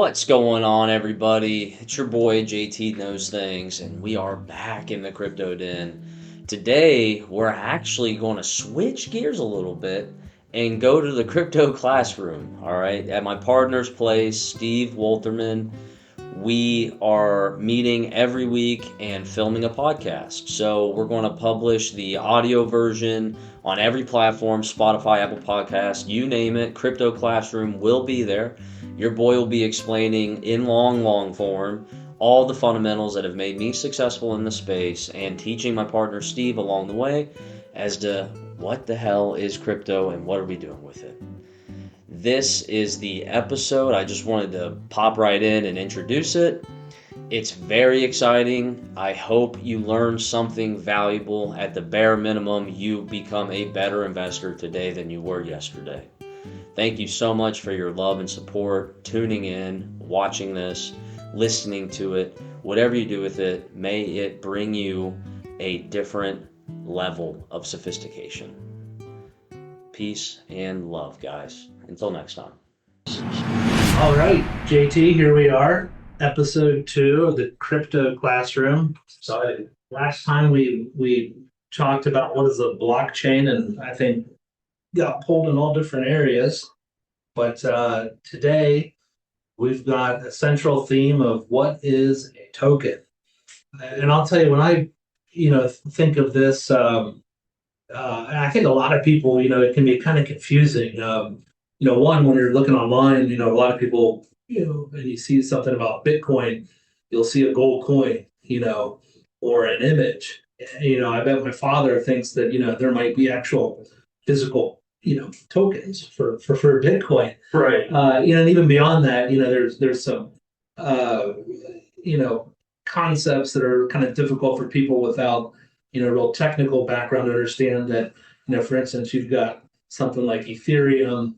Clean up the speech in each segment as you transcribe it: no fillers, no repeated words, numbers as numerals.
What's going on, everybody? It's your boy JT Knows Things, and we are back in the crypto den. Today, we're actually going to switch gears a little bit and go to the crypto classroom. All right, at my partner's place, Steve Wolterman. We are meeting every week and filming a podcast. So we're going to publish the audio version on every platform, Spotify, Apple Podcasts, you name it. Crypto Classroom will be there. Your boy will be explaining in long form all the fundamentals that have made me successful in the space and teaching my partner Steve along the way as to what the hell is crypto and what are we doing with it. This is the episode. I just wanted to pop right in and introduce it. It's very exciting. I hope you learn something valuable. At the bare minimum, you become a better investor today than you were yesterday. Thank you so much for your love and support, tuning in, watching this, listening to it. Whatever you do with it, may it bring you a different level of sophistication. Peace and love, guys. Until next time. All right, JT, here we are, episode 2 of the crypto classroom. So last time we talked about what is a blockchain, and I think got pulled in all different areas. But today we've got a central theme of what is a token. And I'll tell you, when I think of this, I think a lot of people, it can be kind of confusing. One, when you're looking online, a lot of people, and you see something about Bitcoin, you'll see a gold coin, or an image. I bet my father thinks that, there might be actual physical, tokens for Bitcoin. Right. And even beyond that, there's some, concepts that are kind of difficult for people without, real technical background to understand that, for instance, you've got something like Ethereum,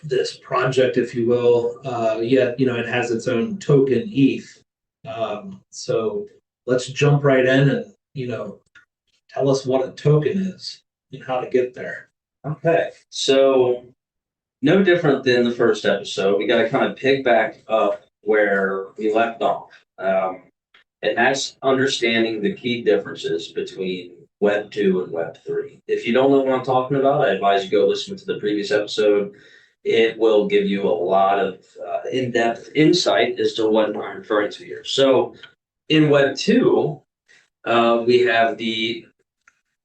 this project, if you will, yet, it has its own token ETH. So let's jump right in and, tell us what a token is and how to get there. Okay, so no different than the first episode. We got to kind of pick back up where we left off. And that's understanding the key differences between Web 2 and Web 3. If you don't know what I'm talking about, I advise you go listen to the previous episode. It will give you a lot of in-depth insight as to what I'm referring to here. So in Web 2, we have the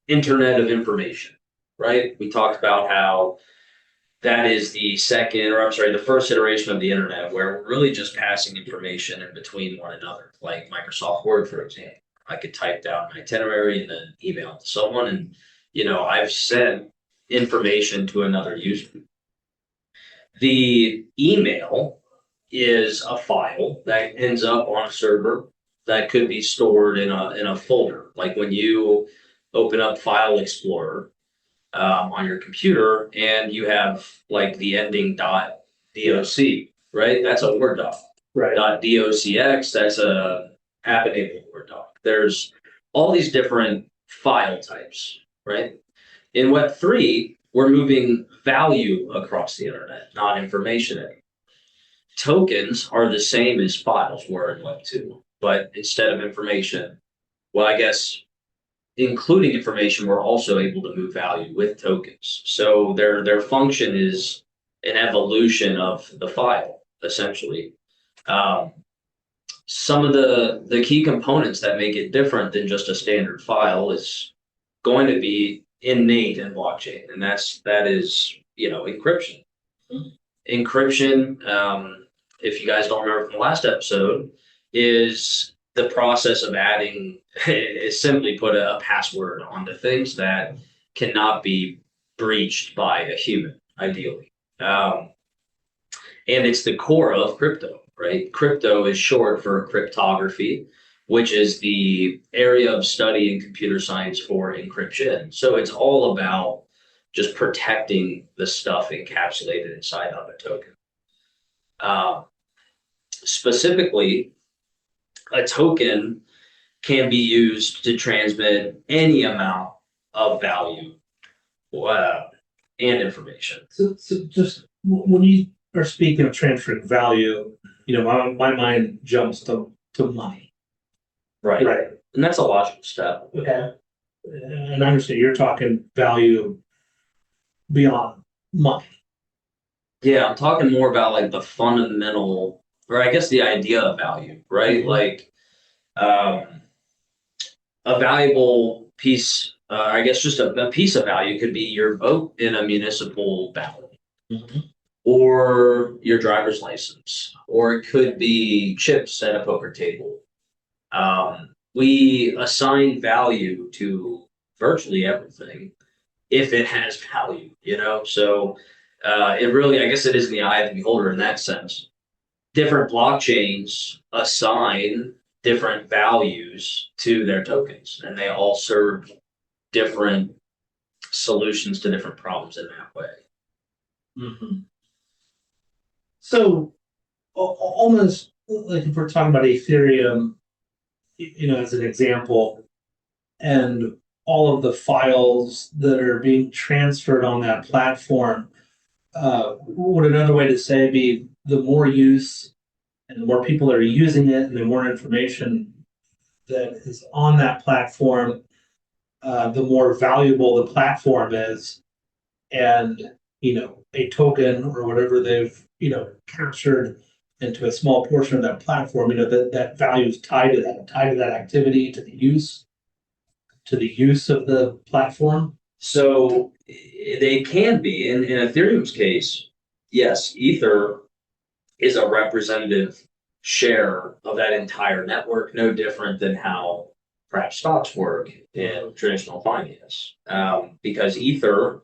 Internet of Information, right? We talked about how that is the first iteration of the internet, where we're really just passing information in between one another, like Microsoft Word, for example. I could type down an itinerary and then email it to someone, and I've sent information to another user. The email is a file that ends up on a server that could be stored in a folder, like when you open up File Explorer on your computer, and you have like the ending .doc, right? That's a Word doc. Right. .docx, that's a app-enabled Word doc. There's all these different file types, right? In Web 3, we're moving value across the internet, not information anymore. Tokens are the same as files were in Web 2, but instead of information, well, I guess including information, we're also able to move value with tokens. So their function is an evolution of the file, essentially. Some of the key components that make it different than just a standard file is going to be innate in blockchain, and that is encryption. Encryption, if you guys don't remember from the last episode, is the process of adding, is simply put, a password onto things that cannot be breached by a human, ideally. And it's the core of crypto, right? Crypto is short for cryptography, which is the area of study in computer science for encryption. So it's all about just protecting the stuff encapsulated inside of a token. Specifically, a token can be used to transmit any amount of value and information. So just when you are speaking of transferring value, my mind jumps to money. Right. Right. And that's a logical step. Okay. And I understand you're talking value beyond money. Yeah, I'm talking more about like the fundamental, or I guess the idea of value, right? Mhm. Like um, a valuable piece, I guess just a piece of value could be your vote in a municipal ballot Mhm. or your driver's license, or it could be chips at a poker table. We assign value to virtually everything if it has value, you know? So it really, I guess it is in the eye of the beholder in that sense. Different blockchains assign different values to their tokens, and they all serve different solutions to different problems in that way. Mhm. So almost like if we're talking about Ethereum, as an example, and all of the files that are being transferred on that platform, would another way to say be the more use and the more people that are using it and the more information that is on that platform, the more valuable the platform is. And, a token or whatever they've, captured into a small portion of that platform, that value is tied to that activity, to the use of the platform. So they can be, in Ethereum's case, yes, Ether is a representative share of that entire network, no different than how perhaps stocks work in traditional finance. Because Ether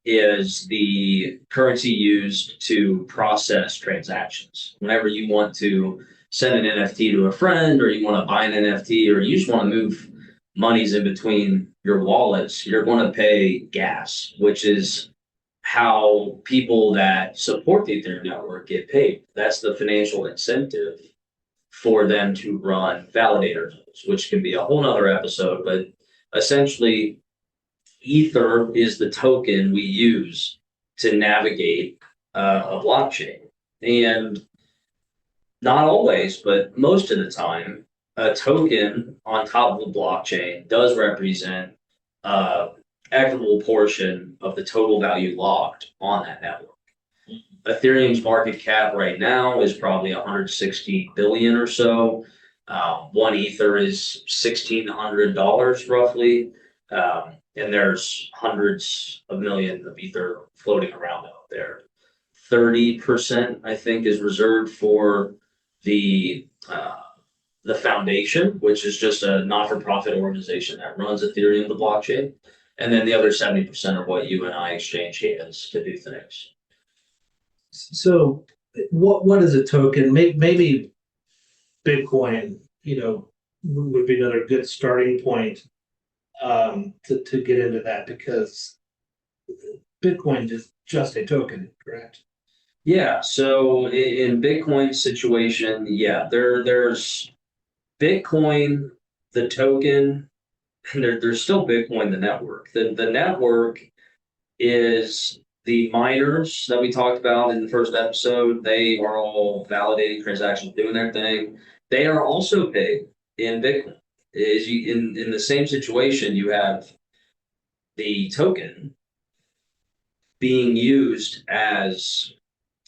is the currency used to process transactions. Whenever you want to send an NFT to a friend, or you want to buy an NFT, or you just want to move monies in between your wallets, you're going to pay gas, which is how people that support the Ethereum network get paid. That's the financial incentive for them to run validator nodes, which can be a whole nother episode. But essentially, Ether is the token we use to navigate a blockchain. And not always, but most of the time, a token on top of a blockchain does represent an equitable portion of the total value locked on that network. Ethereum's market cap right now is probably 160 billion or so. One ether is $1,600 roughly, and there's hundreds of millions of ether floating around out there. 30%, I think, is reserved for the uh, the foundation, which is just a not-for-profit organization that runs Ethereum, the blockchain, and then the other 70% of what you and I exchange hands to do things. So, what is a token? Maybe Bitcoin, would be another good starting point, to get into that, because Bitcoin is just a token, correct? Yeah, so in Bitcoin's situation, yeah, there's Bitcoin, the token, and there's still Bitcoin, the network. The network is the miners that we talked about in the first episode. They are all validating transactions, doing their thing. They are also paid in Bitcoin. Is you in the same situation, you have the token being used as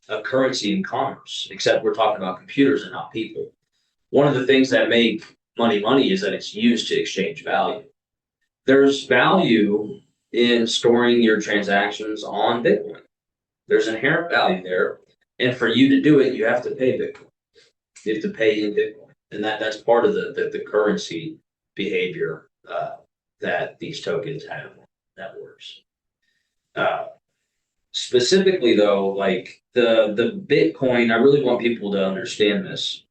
a currency in commerce, except we're talking about computers and not people. One of the things that make money is that it's used to exchange value. There's value in storing your transactions on Bitcoin. There's inherent value there. And for you to do it, you have to pay Bitcoin. You have to pay in Bitcoin. And that's part of the currency behavior that these tokens have that works. Uh, Specifically, though, like the Bitcoin, I really want people to understand this.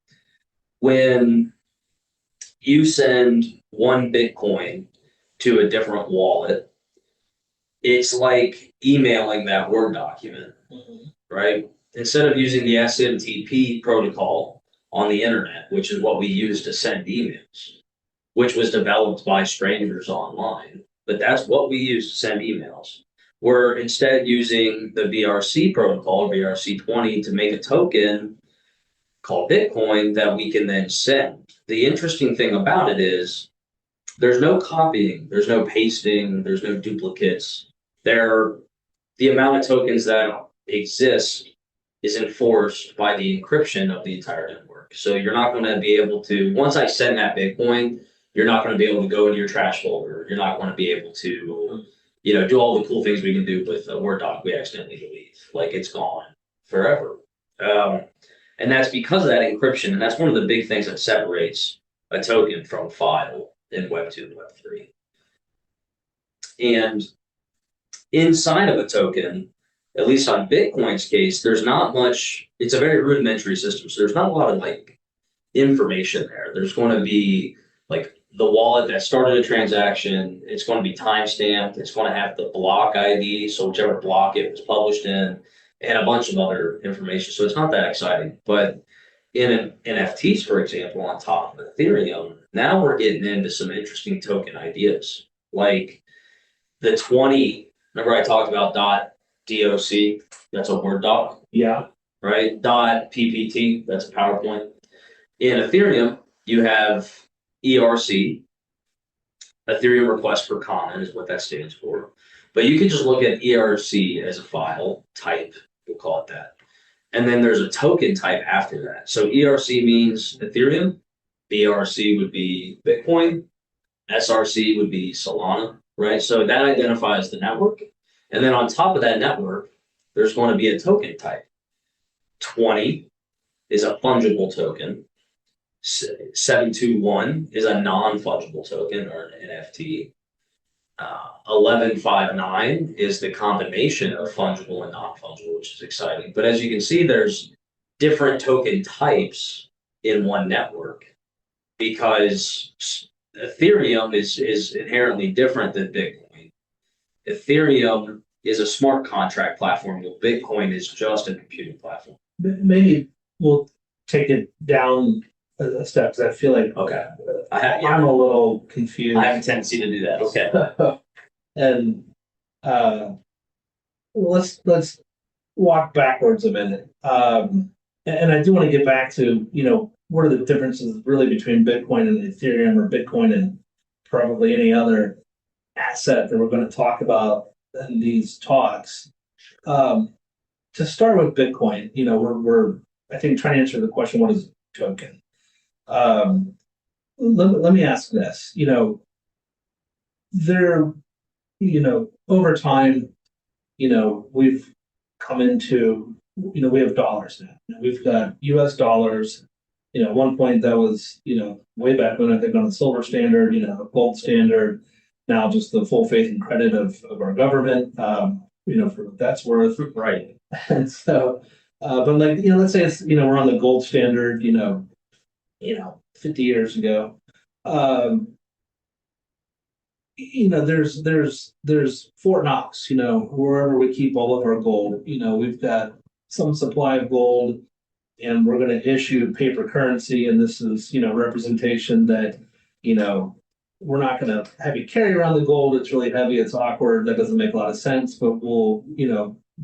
When you send one Bitcoin to a different wallet, it's like emailing that Word document, right? Instead of using the SMTP protocol on the internet, which is what we use to send emails, which was developed by strangers online, but that's what we use to send emails. We're instead using the BRC protocol, BRC20, to make a token called Bitcoin that we can then send. The interesting thing about it is there's no copying, there's no pasting, there's no duplicates. The amount of tokens that exist is enforced by the encryption of the entire network. So you're not going to be able to, once I send that Bitcoin, you're not going to be able to go into your trash folder. You're not going to be able to, do all the cool things we can do with a Word doc we accidentally delete. Like it's gone forever. And that's because of that encryption. And that's one of the big things that separates a token from a file in Web 2 and Web 3. And inside of a token, at least on Bitcoin's case, there's not much, it's a very rudimentary system. So there's not a lot of like information there. There's going to be like the wallet that started a transaction. It's going to be timestamped. It's going to have the block ID, so whichever block it was published in, and a bunch of other information. So it's not that exciting. But in NFTs, for example, on top of Ethereum, now we're getting into some interesting token ideas. Like the 20, remember I talked about .doc, that's a Word doc, Yeah. right? .ppt, that's a PowerPoint. In Ethereum, you have ERC, Ethereum request per comment is what that stands for. But you can just look at ERC as a file type, we'll call it that. And then there's a token type after that. So ERC means Ethereum, BRC would be Bitcoin, SRC would be Solana, right? So that identifies the network. And then on top of that network, there's going to be a token type. 20 is a fungible token. 721 is a non-fungible token or an NFT. 1159 is the combination of fungible and non-fungible, which is exciting. But as you can see, there's different token types in one network because Ethereum is inherently different than Bitcoin. Ethereum is a smart contract platform, while Bitcoin is just a computing platform. Maybe we'll take it down a step because I feel like Okay. I'm a little confused. I have a tendency to do that. Okay. And let's walk backwards a minute. And I do want to get back to, what are the differences really between Bitcoin and Ethereum, or Bitcoin and probably any other asset that we're going to talk about in these talks. To start with Bitcoin, we're I think trying to answer the question, what is a token? Let me ask this. There, over time, we've come into, we have dollars now. We've got US dollars. At one point that was, way back when, I think, on the silver standard, gold standard, now just the full faith and credit of our government, for what that's worth. Right. And so, but like, let's say it's, we're on the gold standard, 50 years ago. There's Fort Knox, wherever we keep all of our gold. We've got some supply of gold, and we're going to issue paper currency, and this is, representation that, we're not going to have you carry around the gold. It's really heavy. It's awkward. That doesn't make a lot of sense. But we'll,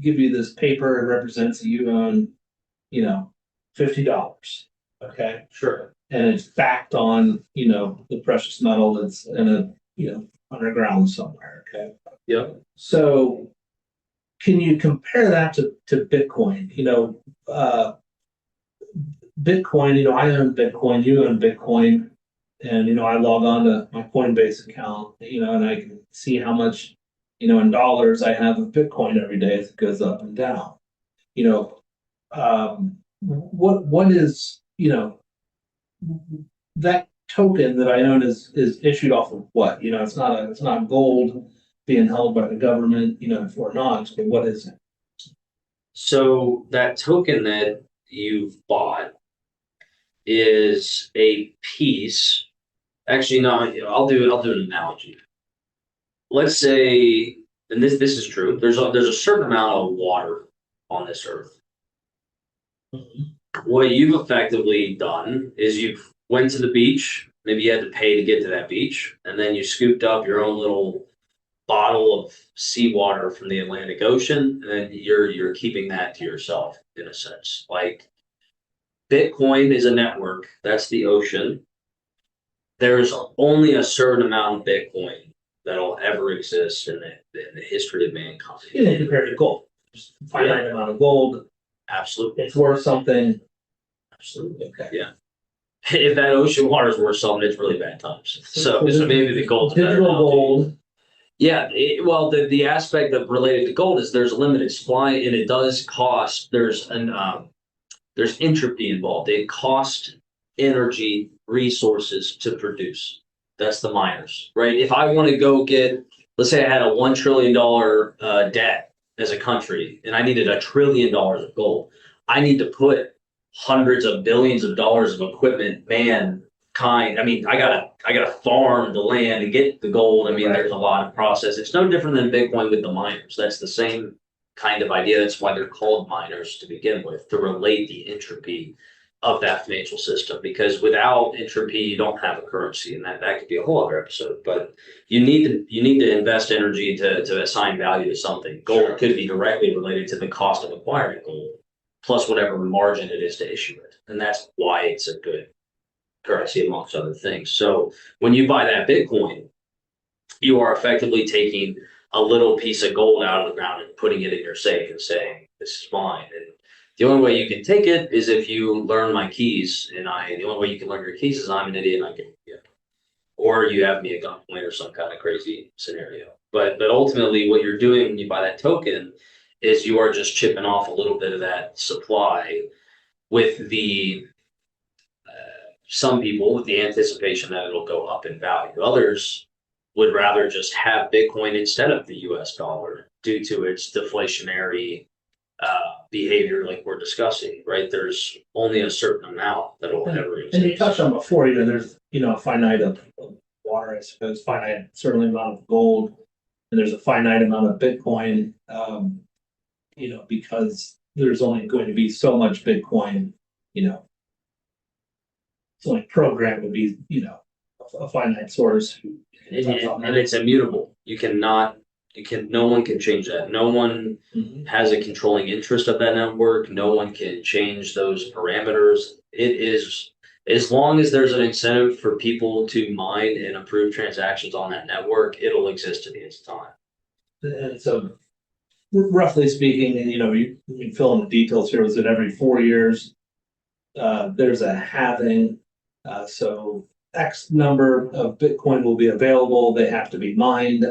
give you this paper. It represents that you own, $50. Okay. Sure. And it's backed on, the precious metal that's in a, underground somewhere. Okay. Yep. So can you compare that to Bitcoin? Bitcoin, I own Bitcoin, you own Bitcoin, and, I log on to my Coinbase account, and I can see how much, in dollars I have of Bitcoin every day as it goes up and down. What is, that token that I own is issued off of what? It's not gold being held by the government, for Knox, but what is it? So that token that you've bought is a piece. Actually, no, I'll do an analogy. Let's say, and this is true. There's a certain amount of water on this earth. Mm-hmm. What you've effectively done is you've went to the beach. Maybe you had to pay to get to that beach, and then you scooped up your own little bottle of seawater from the Atlantic Ocean, and then you're keeping that to yourself in a sense. Like Bitcoin is a network, that's the ocean. There's only a certain amount of Bitcoin that'll ever exist in the history of mankind. Compared to gold, there's a finite amount of gold. Absolutely. It's worth something. Absolutely. Okay. Yeah. If that ocean water is worth something, it's really bad times. So maybe the gold's digital gold. Yeah, well, the aspect of related to gold is there's a limited supply, and it does cost. There's entropy involved. It costs energy, resources to produce. That's the miners, right? If I want to go get, let's say I had a $1 trillion debt as a country, and I needed $1 trillion of gold, I need to put hundreds of billions of dollars of equipment, mankind. I mean, I gotta farm the land to get the gold. I mean, there's a lot of process. It's no different than Bitcoin with the miners. That's the same kind of idea. That's why they're called miners to begin with, to relate the entropy of that financial system. Because without entropy, you don't have a currency, and that could be a whole other episode. But you need to invest energy to assign value to something. Gold could be directly related to the cost of acquiring gold, plus whatever margin it is to issue it, and that's why it's a good currency amongst other things. So when you buy that Bitcoin, you are effectively taking a little piece of gold out of the ground and putting it in your safe and saying, this is mine. And the only way you can take it is if you learn my keys, and the only way you can learn your keys is I'm an idiot and I can, or you have me at gunpoint or some kind of crazy scenario. But ultimately what you're doing when you buy that token is you are just chipping off a little bit of that supply with the some people with the anticipation that it'll go up in value. Others would rather just have Bitcoin instead of the US dollar due to its deflationary behavior like we're discussing, right? There's only a certain amount that will ever exist. And you touched on before, there's, a finite of water, I suppose, finite, certainly amount of gold, and there's a finite amount of Bitcoin, because there's only going to be so much Bitcoin, so like program would be, a finite source. And it's immutable. No one can change that. No one has a controlling interest of that network. No one can change those parameters. It is, as long as there's an incentive for people to mine and approve transactions on that network, it'll exist to the end of time. And so, roughly speaking, and you can fill in the details here, was that every 4 years, there's a halving. So X number of Bitcoin will be available. They have to be mined.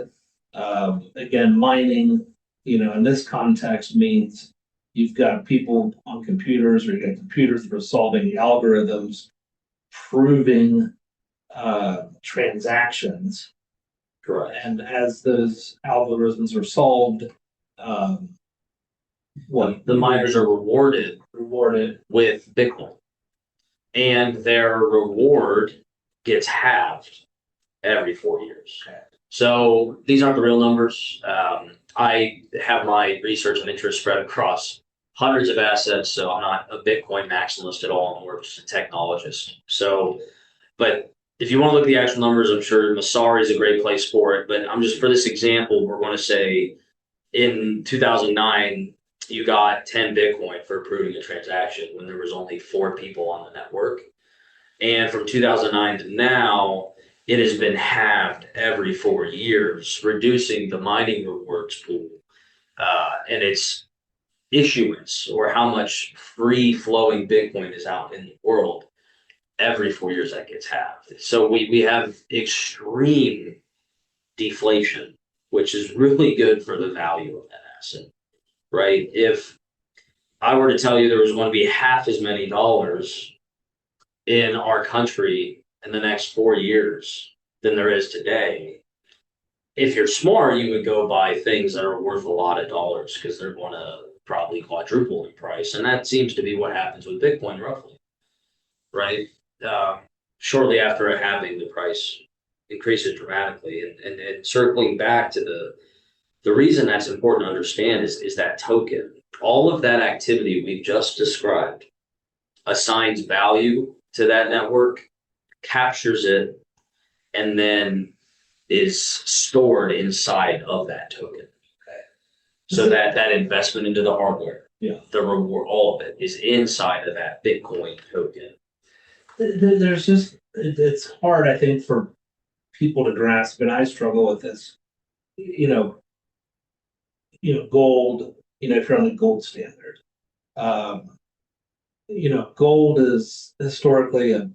Again, mining, in this context means you've got people on computers, or you've got computers that are solving the algorithms, proving transactions. Correct. And as those algorithms are solved, the miners are rewarded with Bitcoin, and their reward gets halved every 4 years. Okay. So these aren't the real numbers. I have my research and interest spread across hundreds of assets, so I'm not a Bitcoin maximalist at all. I'm more just a technologist. So, but if you want to look at the actual numbers, I'm sure Masari is a great place for it. But I'm just, for this example, we're going to say in 2009, you got 10 Bitcoin for approving a transaction when there was only 4 people on the network. And from 2009 to now, it has been halved every 4 years, reducing the mining rewards pool and its issuance, or how much free flowing Bitcoin is out in the world. Every 4 years that gets halved. So we have extreme deflation, which is really good for the value of that asset, right? If I were to tell you there was going to be half as many dollars in our country in the next 4 years than there is today, if you're smart, you would go buy things that are worth a lot of dollars because they're going to probably quadruple in price. And that seems to be what happens with Bitcoin roughly, right? Shortly after a halving, the price increases dramatically. And circling back to the reason that's important to understand is that token. All of that activity we've just described assigns value to that network, captures it, and then is stored inside of that token. Okay. So that investment into the hardware, Yeah. the reward, all of it is inside of that Bitcoin token. There's just, it's hard, I think, for people to grasp, and I struggle with this. Gold, if you're on the gold standard. Um, Gold is historically a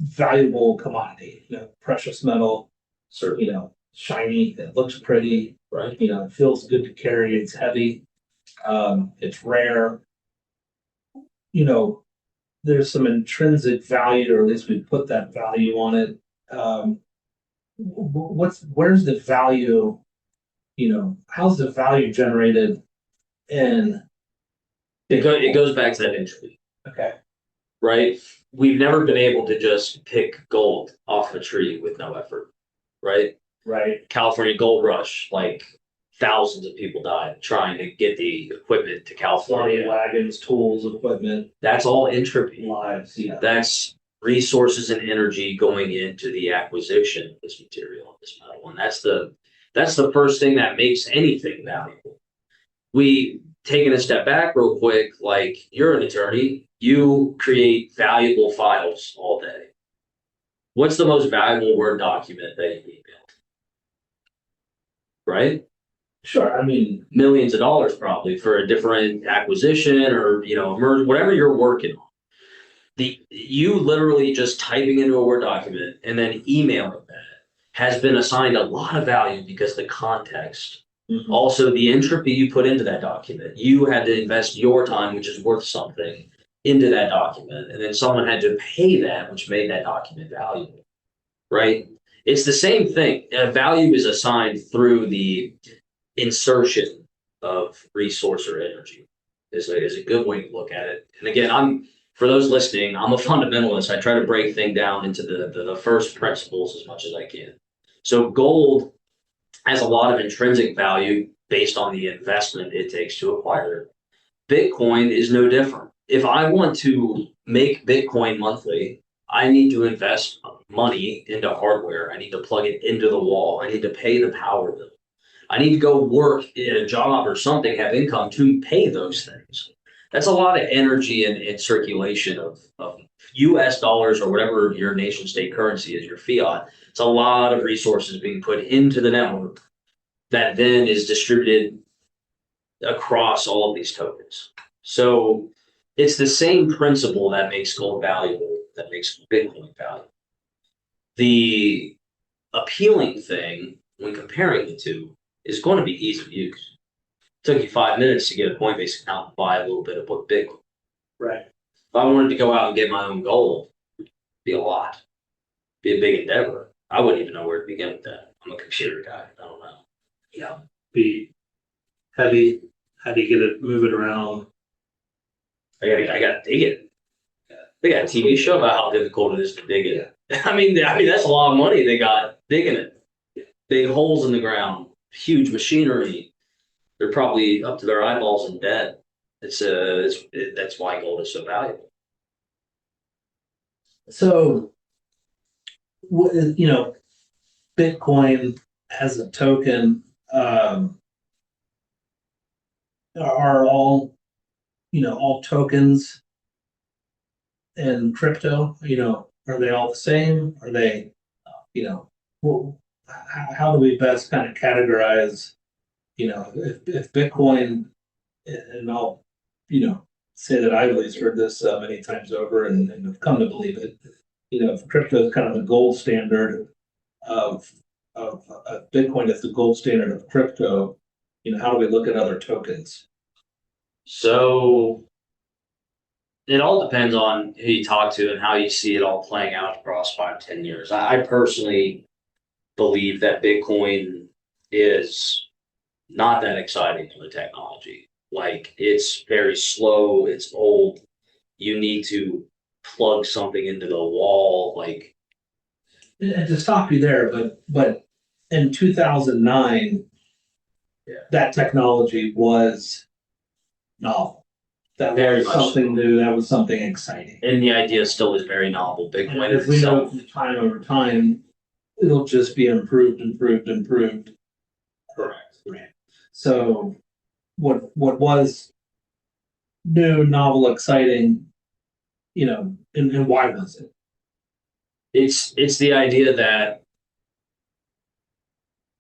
valuable commodity, precious metal, Certainly. Shiny, it looks pretty, Right. It feels good to carry, it's heavy, it's rare. There's some intrinsic value, or at least we put that value on it. Where's the value, how's the value generated in It goes back to that entropy. Okay. Right? We've never been able to just pick gold off a tree with no effort, right? Right. California gold rush, like thousands of people died trying to get the equipment to California. Wagons, tools, equipment. That's all entropy. Lives, yeah. That's resources and energy going into the acquisition of this material, this metal. And that's the first thing that makes anything valuable. We taking a step back real quick, like you're an attorney, you create valuable files all day. What's the most valuable Word document that you emailed? Right? Sure. I mean, millions of dollars probably for a different acquisition or merge, whatever you're working on. You literally just typing into a Word document and then emailing that has been assigned a lot of value because the context. Mm-hmm. Also, the entropy you put into that document, you had to invest your time, which is worth something, into that document. And then someone had to pay that, which made that document valuable, right? It's the same thing. Value is assigned through the insertion of resource or energy is a good way to look at it. And again, for those listening, I'm a fundamentalist. I try to break things down into the first principles as much as I can. So gold has a lot of intrinsic value based on the investment it takes to acquire it. Bitcoin is no different. If I want to make Bitcoin monthly, I need to invest money into hardware. I need to plug it into the wall. I need to pay the power bill. I need to go work in a job or something, have income to pay those things. That's a lot of energy and circulation of US dollars or whatever your nation state currency is, your fiat. It's a lot of resources being put into the network that then is distributed across all of these tokens. So it's the same principle that makes gold valuable, that makes Bitcoin valuable. The appealing thing when comparing the two is going to be ease of use. It took you 5 minutes to get a Coinbase account and buy a little bit of Bitcoin. Right. If I wanted to go out and get my own gold, it'd be a lot. It'd be a big endeavor. I wouldn't even know where to begin with that. I'm a computer guy. I don't know. Yeah. Be heavy. How do you get it, move it around? I gotta dig it. They got a TV show about how difficult it is to dig it. I mean, that's a lot of money they got digging it. Big holes in the ground, huge machinery. They're probably up to their eyeballs in debt. That's why gold is so valuable. So, Bitcoin as a token are all tokens and crypto. Are they all the same? Are they, how do we best kind of categorize? If Bitcoin, and I'll, say that I've at least heard this many times over and have come to believe it. If crypto is kind of the gold standard of Bitcoin is the gold standard of crypto, how do we look at other tokens? So it all depends on who you talk to and how you see it all playing out across 5-10 years. I personally believe that Bitcoin is not that exciting for the technology. Like, it's very slow, it's old. You need to plug something into the wall. Like, and to stop you there, but in 2009, that technology was novel. That very was something new. That was something exciting. And the idea still is very novel. Bitcoin as we know, time over time, it'll just be improved, improved, improved. Correct. Right. So what was new, novel, exciting, and why was it? It's the idea that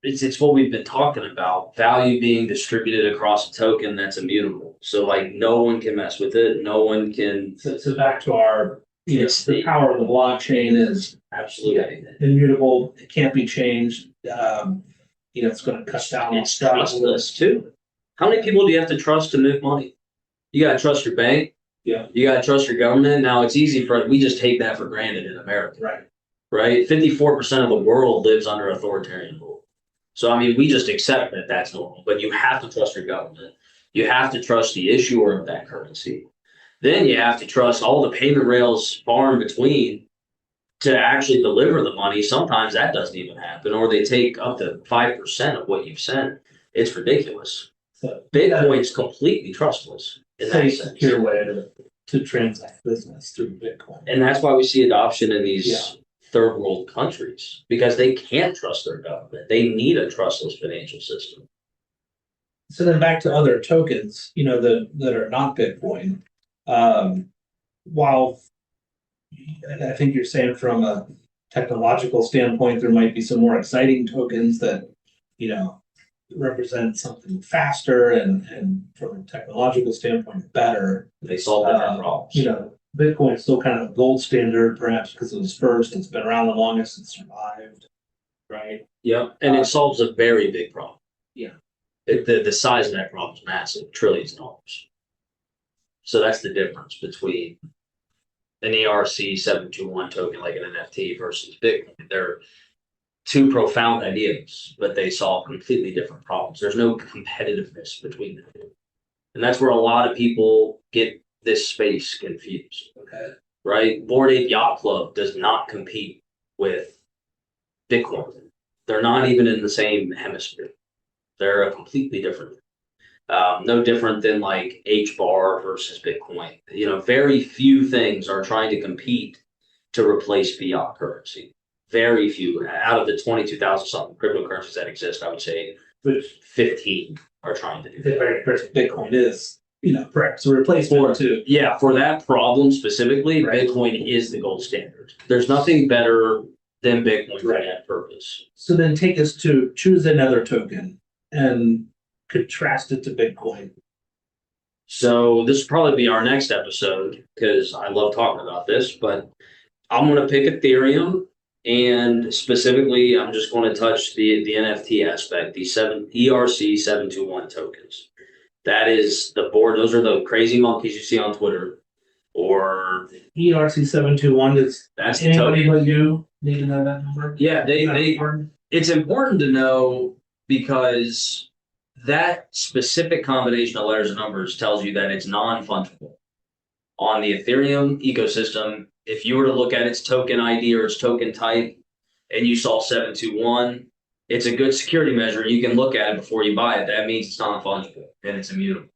it's what we've been talking about, value being distributed across a token that's immutable. So like no one can mess with it. No one can. So back to our, the power of the blockchain is Absolutely. immutable. It can't be changed. It's going to cut down on It's trustless too. How many people do you have to trust to move money? You got to trust your bank. Yeah. You got to trust your government. Now it's easy we just take that for granted in America. Right. Right. 54% of the world lives under authoritarian rule. So, I mean, we just accept that that's normal, but you have to trust your government. You have to trust the issuer of that currency. Then you have to trust all the payment rails far in between to actually deliver the money. Sometimes that doesn't even happen, or they take up to 5% of what you've sent. It's ridiculous. So Bitcoin's completely trustless in that sense. Secure way to transact business through Bitcoin. And that's why we see adoption in these third world countries, because they can't trust their government. They need a trustless financial system. So then back to other tokens, that are not Bitcoin. While I think you're saying from a technological standpoint, there might be some more exciting tokens that, represent something faster and from a technological standpoint better. They solve different problems. Bitcoin is still kind of a gold standard, perhaps because it was first. It's been around the longest. It survived, right? Yep, and it solves a very big problem. Yeah, the size of that problem is massive, trillions of dollars. So that's the difference between an ERC-721 token like an NFT versus Bitcoin. They're two profound ideas, but they solve completely different problems. There's no competitiveness between the two. And that's where a lot of people get this space confused. Okay. Right? Bored Ape Yacht Club does not compete with Bitcoin. They're not even in the same hemisphere. They're a completely different. No different than like HBAR versus Bitcoin. Very few things are trying to compete to replace fiat currency. Very few. Out of the 22,000 something cryptocurrencies that exist, I would say 15 are trying to do that. Bitcoin is, perhaps a replacement too. Yeah, for that problem specifically, right. Bitcoin is the gold standard. There's nothing better than Bitcoin for that purpose. So then take us to choose another token and contrast it to Bitcoin. So this will probably be our next episode because I love talking about this, but I'm going to pick Ethereum, and specifically I'm just going to touch the NFT aspect, the ERC-721 tokens. That is the board. Those are the crazy monkeys you see on Twitter. Or ERC-721 is that's anybody but you need to know that number? Yeah, it's important to know because that specific combination of letters and numbers tells you that it's non-fungible. On the Ethereum ecosystem, if you were to look at its token ID or its token type and you saw 721, it's a good security measure. You can look at it before you buy it. That means it's non-fungible and it's immutable.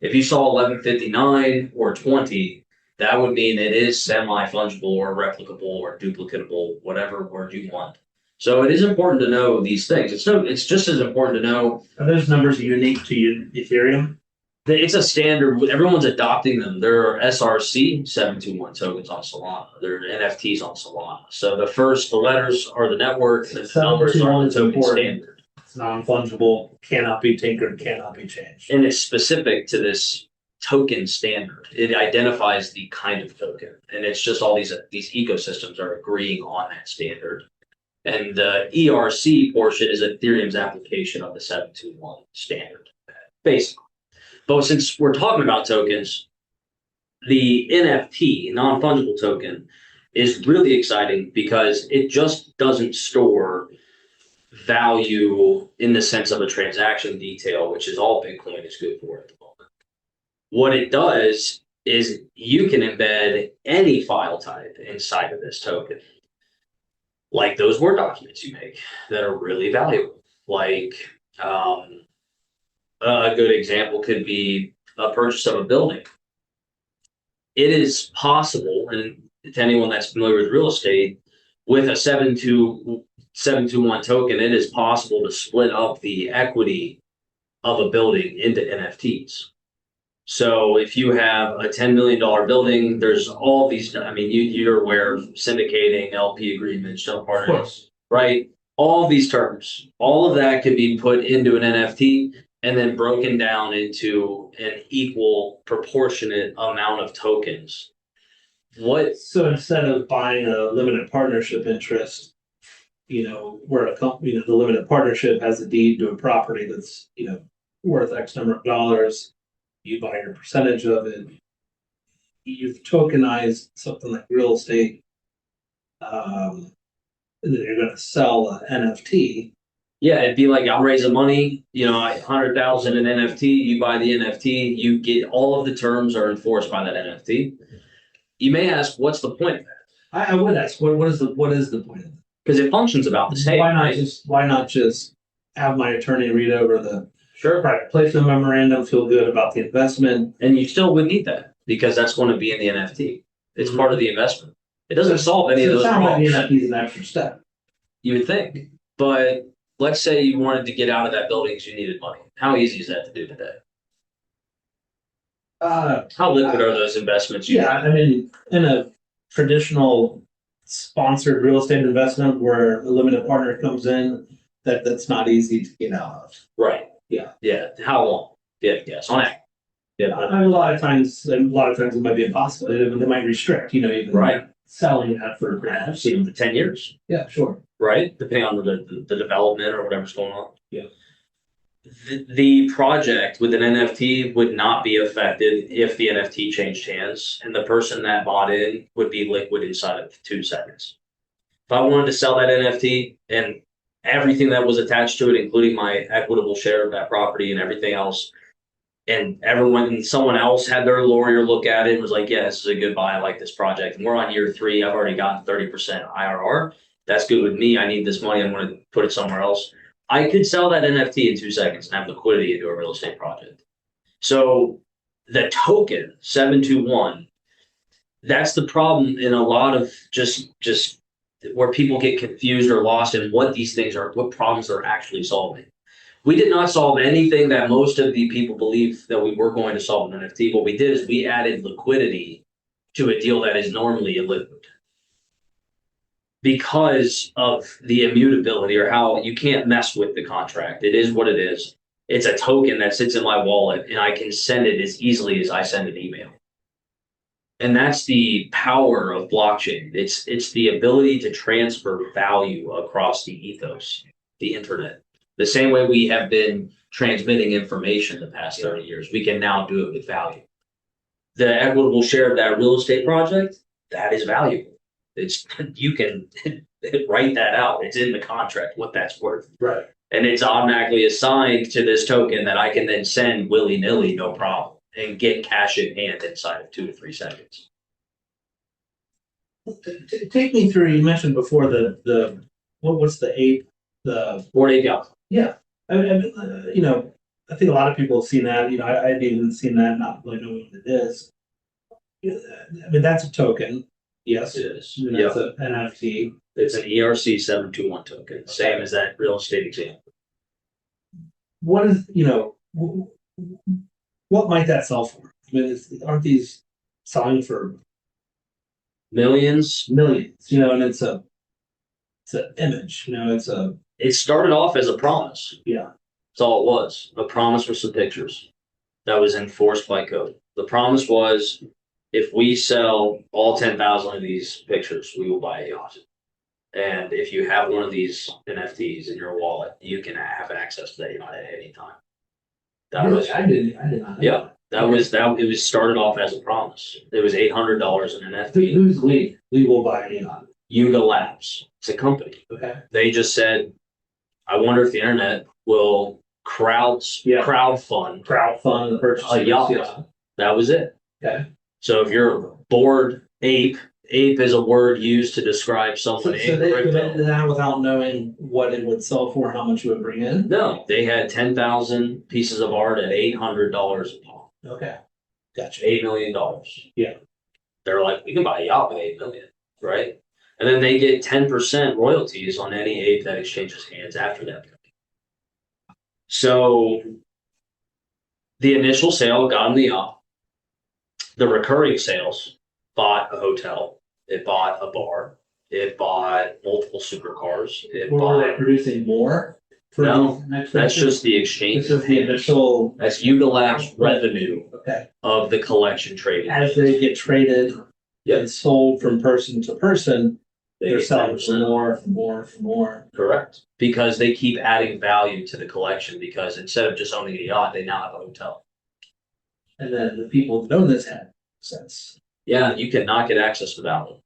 If you saw 1159 or 20, that would mean it is semi-fungible or replicable or duplicatable, whatever word you want. So it is important to know these things. It's just as important to know. Are those numbers unique to Ethereum? It's a standard. Everyone's adopting them. There are SRC 721 tokens on Solana. There are NFTs on Solana. So the letters are the network, and the numbers are the token standard. It's non-fungible, cannot be tinkered, cannot be changed. And it's specific to this token standard. It identifies the kind of token. And it's just all these ecosystems are agreeing on that standard. And the ERC portion is Ethereum's application of the 721 standard, basically. But since we're talking about tokens, the NFT, non-fungible token, is really exciting because it just doesn't store value in the sense of a transaction detail, which is all Bitcoin is good for at the moment. What it does is you can embed any file type inside of this token, like those Word documents you make that are really valuable. Like a good example could be a purchase of a building. It is possible, and to anyone that's familiar with real estate, with a 721 token, it is possible to split up the equity of a building into NFTs. So if you have a $10 million building, there's all these, I mean, you're aware of syndicating, LP agreements, jump partners, right? All these terms, all of that could be put into an NFT and then broken down into an equal proportionate amount of tokens. So instead of buying a limited partnership interest, where a company, the limited partnership has a deed to a property that's, worth X number of dollars, you buy your percentage of it. You've tokenized something like real estate, and then you're going to sell an NFT. Yeah, it'd be like I'm raising money, 100,000 in NFT. You buy the NFT, you get all of the terms are enforced by that NFT. You may ask, what's the point of that? I would ask, what is the point of that? Because it functions about the same. Why not just have my attorney read over the private placement memorandum, feel good about the investment, and you still would need that because that's going to be in the NFT. It's part of the investment. It doesn't solve any of those problems. Like the NFT is an extra step. You would think, but let's say you wanted to get out of that building because you needed money. How easy is that to do today? How liquid are those investments? I mean, in a traditional sponsored real estate investment where a limited partner comes in, that's not easy to get out of. Right. Yeah. How long? Yeah. Yes. On average. Yeah. A lot of times it might be impossible. They might restrict, even right. Selling that for I've seen them for 10 years. Yeah, sure. Right. Depending on the development or whatever's going on. Yeah. The project with an NFT would not be affected if the NFT changed hands, and the person that bought in would be liquid inside of 2 seconds. If I wanted to sell that NFT and everything that was attached to it, including my equitable share of that property and everything else, and someone else had their lawyer look at it and was like, yeah, this is a good buy. I like this project. And we're on year 3. I've already gotten 30% IRR. That's good with me. I need this money. I'm going to put it somewhere else. I could sell that NFT in 2 seconds and have liquidity into a real estate project. So the token 721, that's the problem in a lot of just where people get confused or lost in what these things are, what problems they're actually solving. We did not solve anything that most of the people believe that we were going to solve in NFT. What we did is we added liquidity to a deal that is normally illiquid, because of the immutability or how you can't mess with the contract. It is what it is. It's a token that sits in my wallet and I can send it as easily as I send an email. And that's the power of blockchain. It's the ability to transfer value across the ethos, the internet. The same way we have been transmitting information the past 30 years, we can now do it with value. The equitable share of that real estate project, that is valuable. You can write that out. It's in the contract what that's worth. Right. And it's automatically assigned to this token that I can then send willy-nilly, no problem, and get cash in hand inside of 2 to 3 seconds. Take me through, you mentioned before what's the ape? The Bored Ape Yacht. Yeah. I think a lot of people have seen that. I hadn't even seen that, not really knowing what it is. I mean, that's a token. Yes. It is. That's an NFT. It's an ERC 721 token, okay. Same as that real estate example. What is, what might that sell for? I mean, aren't these selling for millions? Millions, and it's an image, It started off as a promise. Yeah. That's all it was. A promise with some pictures that was enforced by code. The promise was, if we sell all 10,000 of these pictures, we will buy a yacht. And if you have one of these NFTs in your wallet, you can have access to that yacht at any time. I did not know. Yeah. It was started off as a promise. It was $800 in an NFT. Who's we? We will buy a yacht. Yuga Labs. It's a company. Okay. They just said, I wonder if the internet will crowdfund the purchase a yacht. Yeah. That was it. Okay. So if you're bored ape is a word used to describe someone. So they did that without knowing what it would sell for, how much it would bring in? No, they had 10,000 pieces of art at $800 a pop. Okay. Gotcha. $8 million. Yeah. They're like, we can buy a yacht with $8 million, right? And then they get 10% royalties on any ape that exchanges hands after that point. So the initial sale got them the yacht. The recurring sales bought a hotel. It bought a bar. It bought multiple supercars. Were they producing more? No, that's just the exchange. This is the initial. That's utilized revenue of the collection trading. As they get traded and sold from person to person, they're selling for more. Correct. Because they keep adding value to the collection, because instead of just owning a yacht, they now have a hotel. And then the people that own this have sense. Yeah, you cannot get access without them.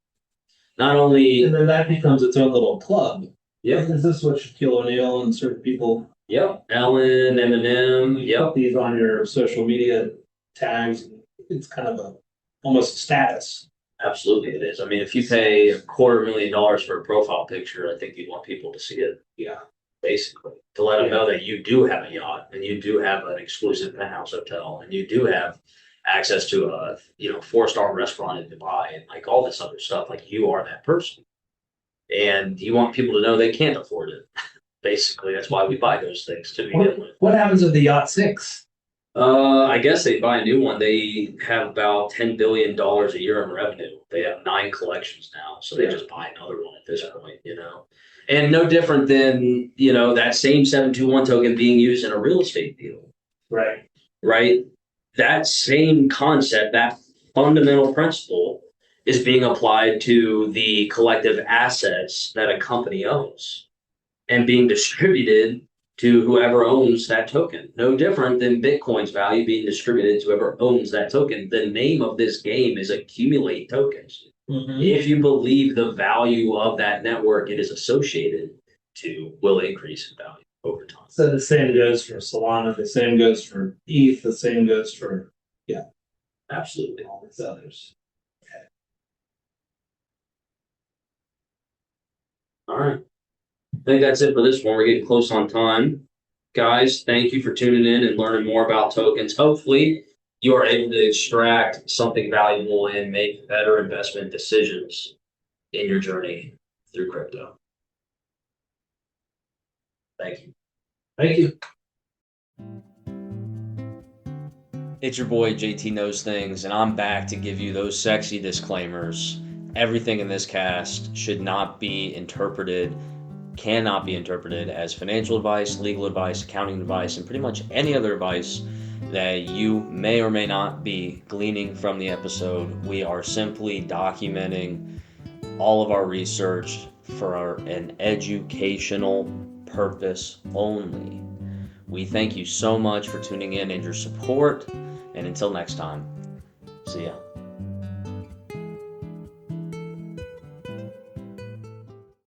Not only. And then that becomes its own little club. Yeah. Is this what Shaquille O'Neal and certain people? Yep. Ellen, Eminem. You put these on your social media tags. It's kind of almost a status. Absolutely, it is. I mean, if you pay $250,000 for a profile picture, I think you'd want people to see it. Yeah. Basically, to let them know that you do have a yacht, and you do have an exclusive penthouse hotel, and you do have access to a 4-star restaurant in Dubai, and like all this other stuff. Like, you are that person, and you want people to know they can't afford it. Basically, that's why we buy those things to begin with. What happens with the yacht 6? I guess they buy a new one. They have about $10 billion a year in revenue. They have 9 collections now, so they just buy another one at this point, And no different than, that same 721 token being used in a real estate deal. Right. Right? That same concept, that fundamental principle, is being applied to the collective assets that a company owns and being distributed to whoever owns that token. No different than Bitcoin's value being distributed to whoever owns that token. The name of this game is accumulate tokens. Mm-hmm. If you believe the value of that network it is associated to will increase in value over time. So the same goes for Solana, the same goes for ETH, the same goes for, absolutely, all these others. Okay. All right. I think that's it for this one. We're getting close on time. Guys, thank you for tuning in and learning more about tokens. Hopefully, you are able to extract something valuable and make better investment decisions in your journey through crypto. Thank you. Thank you. It's your boy JT Knows Things, and I'm back to give you those sexy disclaimers. Everything in this cast cannot be interpreted as financial advice, legal advice, accounting advice, and pretty much any other advice that you may or may not be gleaning from the episode. We are simply documenting all of our research for an educational purpose only. We thank you so much for tuning in and your support, and until next time, see ya.